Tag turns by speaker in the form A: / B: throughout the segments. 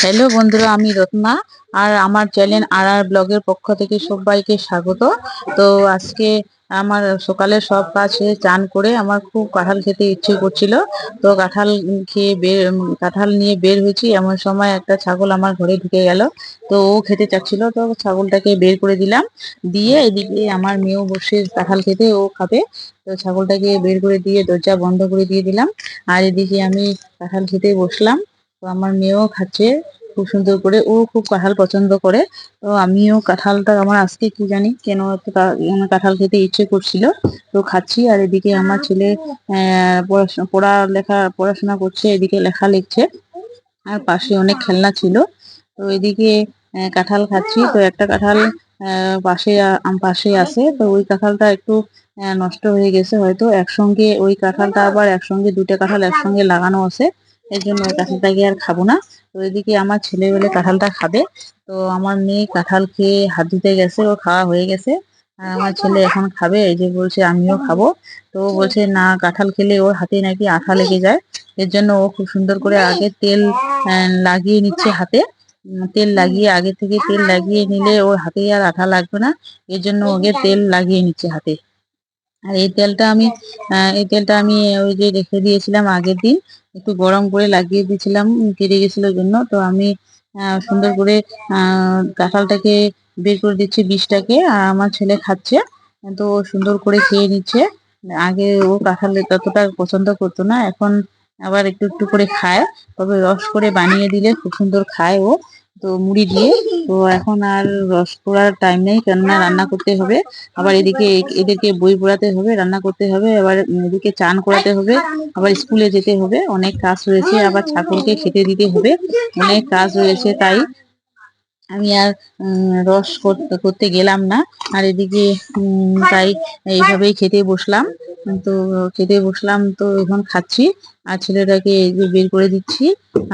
A: Hello বন্ধুরা, আমি রত্না। আর আমার চ্যানেল আর ব্লগের পক্ষ থেকে সবাইকে স্বাগত। তো আজকে আমার সকালে সব কাজ সেরে চান করে আমার খুব কাঁঠাল খেতে ইচ্ছে করছিল। তো কাঁঠাল নিয়ে বের হয়েছি, এমন সময় একটা ছাগল আমার ঘরে ঢুকে গেল। তো ও খেতে চাচ্ছিল, তো ছাগলটাকে বের করে দিলাম। দিয়ে এদিকে আমার মেয়েও বসে কাঁঠাল খেতে, ও খাবে। তো ছাগলটাকে বের করে দিয়ে দরজা বন্ধ করে দিয়ে দিলাম। আর এদিকে আমি কাঁঠাল খেতে বসলাম। তো আমার মেয়েও খাচ্ছে খুব সুন্দর করে, ও খুব কাঁঠাল পছন্দ করে। তো আমিও কাঁঠালটা আমার আজকে কি জানি কেন এত কাঁঠাল খেতে ইচ্ছে করছিল, তো খাচ্ছি। আর এদিকে আমার ছেলে পড়াশোনা করছে, এদিকে লেখা লিখছে। আর পাশে অনেক খেলনা ছিল। তো এদিকে কাঁঠাল খাচ্ছি। তো একটা কাঁঠাল পাশে আছে, তো ওই কাঁঠালটা একটু নষ্ট হয়ে গেছে হয়তো। একসঙ্গে ওই কাঁঠালটা আবার একসঙ্গে দুটো কাঁঠাল একসঙ্গে লাগানো আছে, এর জন্য ওই কাঁঠালটাকে আর খাবো না। তো এদিকে আমার ছেলে বলে কাঁঠালটা খাবে। তো আমার মেয়ে কাঁঠাল খেয়ে হাত ধুতে গেছে, ও খাওয়া হয়ে গেছে। আর আমার ছেলে এখন খাবে, এই যে বলছে আমিও খাবো। তো ও বলছে না, কাঁঠাল খেলে ওর হাতে নাকি আঠা লেগে যায়। এর জন্য ও খুব সুন্দর করে আগে তেল লাগিয়ে নিচ্ছে হাতে। তেল লাগিয়ে আগে থেকে তেল লাগিয়ে নিলে ওর হাতে আর আঠা লাগবে না। এর জন্য ওকে তেল লাগিয়ে নিচ্ছে হাতে। আর এই তেলটা আমি ওই যে রেখে দিয়েছিলাম আগের দিন, একটু গরম করে লাগিয়ে দিয়েছিলাম, কেটে গেছিল জন্য। তো আমি সুন্দর করে কাঁঠালটাকে বের করে দিচ্ছি বীজটাকে, আর আমার ছেলে খাচ্ছে। তো ও সুন্দর করে খেয়ে নিচ্ছে। আগে ও কাঁঠাল ততটা পছন্দ করতো না, এখন আবার একটু একটু করে খায়। তবে রস করে বানিয়ে দিলে খুব সুন্দর খায় ও, তো মুড়ি দিয়ে। তো এখন আর রস করার টাইম নেই, কেননা রান্না করতে হবে। আবার এদেরকে বই পড়াতে হবে, রান্না করতে হবে, আবার এদিকে চান করাতে হবে, আবার স্কুলে যেতে হবে, অনেক কাজ রয়েছে। আবার ছাগলকে খেতে দিতে হবে, অনেক কাজ রয়েছে। তাই আমি আর রস করতে করতে গেলাম না। আর এদিকে তাই এইভাবেই খেতে বসলাম। তো খেতে বসলাম, তো এখন খাচ্ছি। আর ছেলেটাকে এই যে বের করে দিচ্ছি।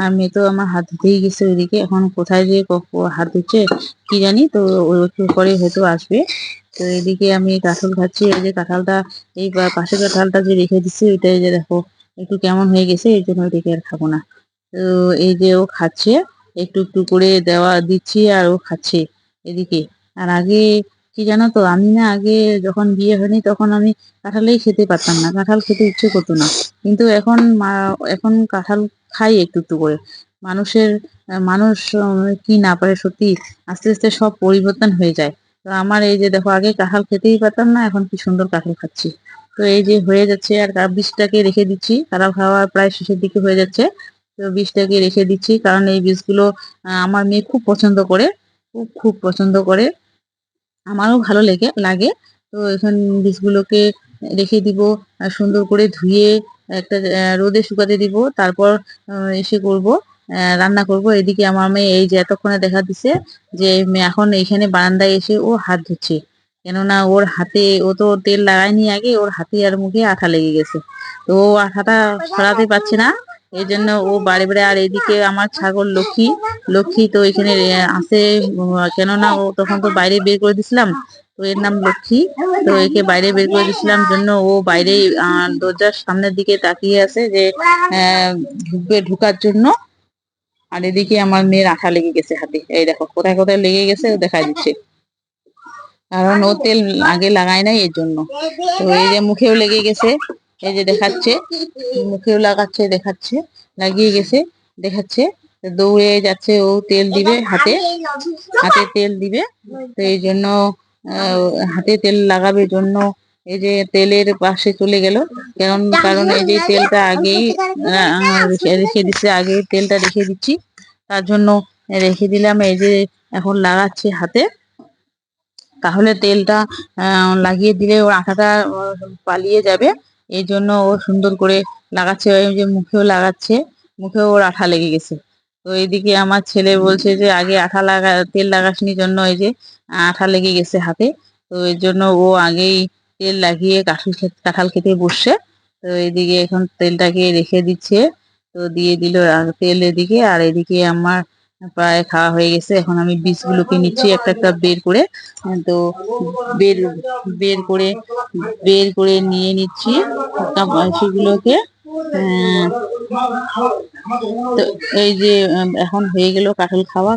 A: আর মেয়ে তো আমার হাত ধুতেই গেছে ওইদিকে, এখন কোথায় যে হাত ধুচ্ছে কি জানি। তো ওই একটু পরে হয়তো আসবে। তো এদিকে আমি কাঁঠাল খাচ্ছি। এই যে কাঁঠালটা, এই পাশের কাঁঠালটা যে রেখে দিচ্ছি, ওইটাই যে দেখো একটু কেমন হয়ে গেছে, এই জন্য ওইটাকে আর খাবো না। তো এই যে ও খাচ্ছে, একটু একটু করে দিচ্ছি, আর ও খাচ্ছে এদিকে। আর আগে কি জানো তো, আমি না আগে যখন বিয়ে হয়নি তখন আমি কাঁঠালেই খেতে পারতাম না, কাঁঠাল খেতে ইচ্ছে করতো না। কিন্তু এখন কাঁঠাল খাই একটু একটু করে। মানুষ কি না পারে সত্যি, আস্তে আস্তে সব পরিবর্তন হয়ে যায়। তো আমার এই যে দেখো, আগে কাঁঠাল খেতেই পারতাম না, এখন কি সুন্দর কাঁঠাল খাচ্ছি। তো এই যে হয়ে যাচ্ছে, আর বীজটাকে রেখে দিচ্ছি, কাঁঠাল খাওয়া প্রায় শেষের দিকে হয়ে যাচ্ছে। তো বীজটাকে রেখে দিচ্ছি, কারণ এই বীজগুলো আমার মেয়ে খুব পছন্দ করে, খুব খুব পছন্দ করে, আমারও ভালো লাগে। তো এখন বীজগুলোকে রেখে দিব। সুন্দর করে ধুয়ে একটা রোদে শুকাতে দিব, তারপর এসে করব, রান্না করব। এদিকে আমার মেয়ে এই যে এতক্ষণে দেখা দিছে যে এখন এইখানে বারান্দায় এসে ও হাত ধুচ্ছে। কেননা ওর হাতে, ও তো তেল লাগায়নি আগে, ওর হাতে আর মুখে আঠা লেগে গেছে। তো ও আঠাটা সরাতে পারছে না, এই জন্য ও বারে বারে। আর এদিকে আমার ছাগল লক্ষ্মী, লক্ষ্মী তো এখানে আসে। কেননা ও তখন তো বাইরে বের করে দিছিলাম, তো এর নাম লক্ষ্মী। তো একে বাইরে বের করে দিছিলাম জন্য ও বাইরে দরজার সামনের দিকে তাকিয়ে আছে যে ঢুকার জন্য। আর এদিকে আমার মেয়ের আঠা লেগে গেছে হাতে, এই দেখো কোথায় কোথায় লেগে গেছে, ও দেখা দিচ্ছে, কারণ ও তেল আগে লাগায় নাই এর জন্য। তো এই যে মুখেও লেগে গেছে, এই যে দেখাচ্ছে, মুখেও লাগাচ্ছে, দেখাচ্ছে, লাগিয়ে গেছে, দেখাচ্ছে। তো দৌড়ে যাচ্ছে, ও তেল দিবে হাতে, হাতে তেল দিবে। তো এই জন্য হাতে তেল লাগাবে জন্য এই যে তেলের পাশে চলে গেল। কারণ এই যে তেলটা আগেই রেখে দিচ্ছে, আগে তেলটা রেখে দিচ্ছি, তার জন্য রেখে দিলাম। এই যে এখন লাগাচ্ছে হাতে, তাহলে তেলটা লাগিয়ে দিলে ওর আঠাটা পালিয়ে যাবে। এই জন্য ও সুন্দর করে লাগাচ্ছে, ওই যে মুখেও লাগাচ্ছে, মুখেও ওর আঠা লেগে গেছে। তো এইদিকে আমার ছেলে বলছে যে আগে তেল লাগাসনি জন্য এই যে আঠা লেগে গেছে হাতে। তো এর জন্য ও আগেই তেল লাগিয়ে কাঁঠাল খেতে বসছে। তো এদিকে এখন তেলটাকে রেখে দিচ্ছে, তো দিয়ে দিল তেল এদিকে। আর এদিকে আমার প্রায় খাওয়া হয়ে গেছে, এখন আমি বীজগুলোকে নিচ্ছি একটা একটা বের করে। তো বের বের করে বের করে নিয়ে নিচ্ছি সেগুলোকে। তো এই যে এখন হয়ে গেল কাঁঠাল খাওয়া,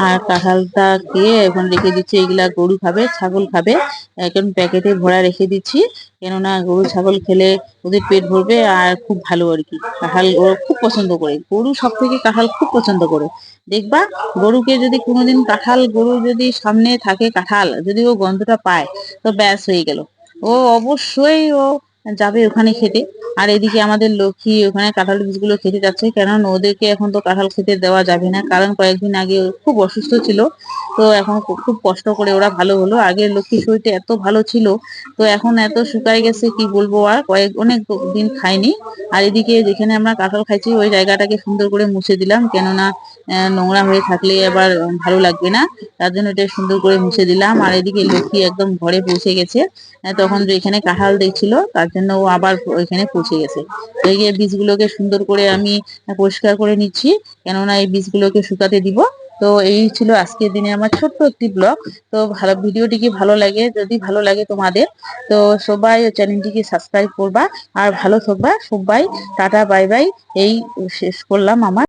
A: আর কাঁঠালটা খেয়ে এখন রেখে দিচ্ছি। এগুলা গরু খাবে, ছাগল খাবে, এখন প্যাকেটে ভরা রেখে দিচ্ছি। কেননা গরু ছাগল খেলে ওদের পেট ভরবে আর খুব ভালো আর কি। কাঁঠাল ওরা খুব পছন্দ করে, গরু সব থেকে কাঁঠাল খুব পছন্দ করে। দেখবা গরুকে যদি কোনোদিন গরু যদি সামনে থাকে, কাঁঠাল যদি ও গন্ধটা পায়, তো ব্যাস হয়ে গেল, ও অবশ্যই ও যাবে ওখানে খেতে। আর এদিকে আমাদের লক্ষ্মী ওখানে কাঁঠাল বীজগুলো খেতে যাচ্ছে, কেননা ওদেরকে এখন তো কাঁঠাল খেতে দেওয়া যাবে না, কারণ কয়েকদিন আগে ও খুব অসুস্থ ছিল। তো এখন খুব কষ্ট করে ওরা ভালো হলো। আগের লক্ষ্মীর শরীরটা এত ভালো ছিল, তো এখন এত শুকায় গেছে কি বলবো, আর অনেক দিন খাইনি। আর এদিকে যেখানে আমরা কাঁঠাল খাইছি ওই জায়গাটাকে সুন্দর করে মুছে দিলাম, কেননা নোংরা হয়ে থাকলে আবার ভালো লাগবে না। তার জন্য এটা সুন্দর করে মুছে দিলাম। আর এদিকে লক্ষ্মী একদম ঘরে পৌঁছে গেছে। তখন যে এখানে কাঁঠাল দেখছিল, তার জন্য ও আবার ওইখানে পৌঁছে গেছে। তো এই যে বীজগুলোকে সুন্দর করে আমি পরিষ্কার করে নিচ্ছি, কেননা এই বীজগুলোকে শুকাতে দিব। তো এই ছিল আজকের দিনে আমার ছোট্ট একটি ব্লগ। তো ভিডিওটিকে ভালো লাগে, যদি ভালো লাগে তোমাদের, তো সবাই চ্যানেলটিকে সাবস্ক্রাইব করবা। আর ভালো থাকবা সবাই। Tata bye bye. এই শেষ করলাম আমার